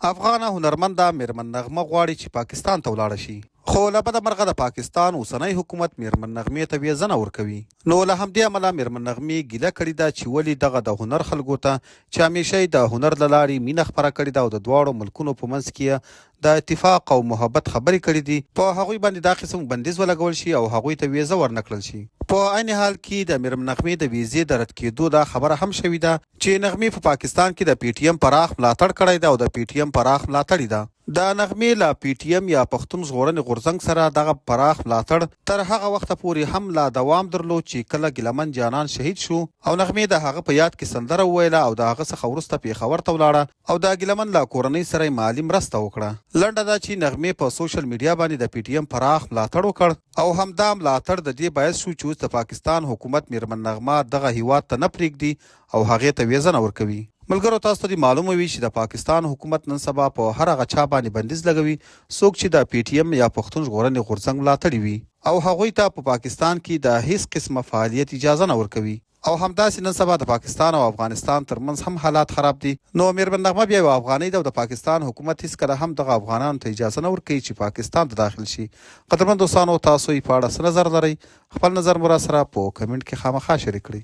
افغانه هنرمنده میرمن نغمه غواړي چې پاکستان ته ولاړه شي، خو له بده مرغه د پاکستان اوسنی حکومت میرمن نغمې ته ویزه نه ورکوي. نو له همدې امله میرمن نغمې ګیله کړې ده چې ولې دغه د هنر خلکو ته چې همیشه یې د هنر له لارې مینه خپره کړې ده او د دواړو ملکونو په منځ کې یې د اتفاق او محبت خبرې کړې دي، په هغوی باندې دا قسم بندیز ولګول شي او هغوی ته ویزه ورنه کړل شي. په عین حال کې د میرمن نغمې د ویزې د رد کېدو دا خبره هم شوې ده چې نغمې په پاکستان کې د پی ټی ایم پراخ ملاتړ کړی ده او د پی ټی ایم پراخ ملاتړې ده. د نغمې له پی ټی ایم یا پښتون ژغورنې غورځنګ سره دغه پراخ ملاتړ تر هغه وخته پورې هم لا دوام درلود چې کله ګیلمن جانان شهید شو او نغمې د هغه په یاد کې سندره وویله او د هغه څخه وروسته پېښور ته ولاړه او د ګیلمن له کورنۍ سره یې مالي مرسته وکړه. لنډه دا چې نغمې په سوشل میډیا باندې د پی ټی ایم پراخ ملاتړ وکړ او همدا ملاتړ د دې باعث شو چې اوس د پاکستان حکومت میرمن نغمه دغه هیواد ته نه پرېږدي او هغې ته ویزه نه ورکوي. ملګرو، تاسو ته دې معلومه وي چې د پاکستان حکومت نن سبا په هر هغه چا باندې بندیز لګوي څوک چې د پی ټی ایم یا پښتون ژغورنې غورځنګ ملاتړي وي او هغوی ته په پاکستان کې د هیڅ قسمه فعالیت اجازه نه ورکوي. او همداسې نن سبا د پاکستان او افغانستان ترمنځ هم حالات خراب دي. نو میرمن نغمه بیا یوه افغانۍ ده او د پاکستان حکومت هیڅکله هم دغه افغانانو ته اجازه نه ورکوي چې پاکستان ته داخل شي. قدرمن دوستانو، تاسو یې په اړه څه نظر لرئ؟ خپل نظر مو راسره په کمنټ کې خامخا شریک کړئ.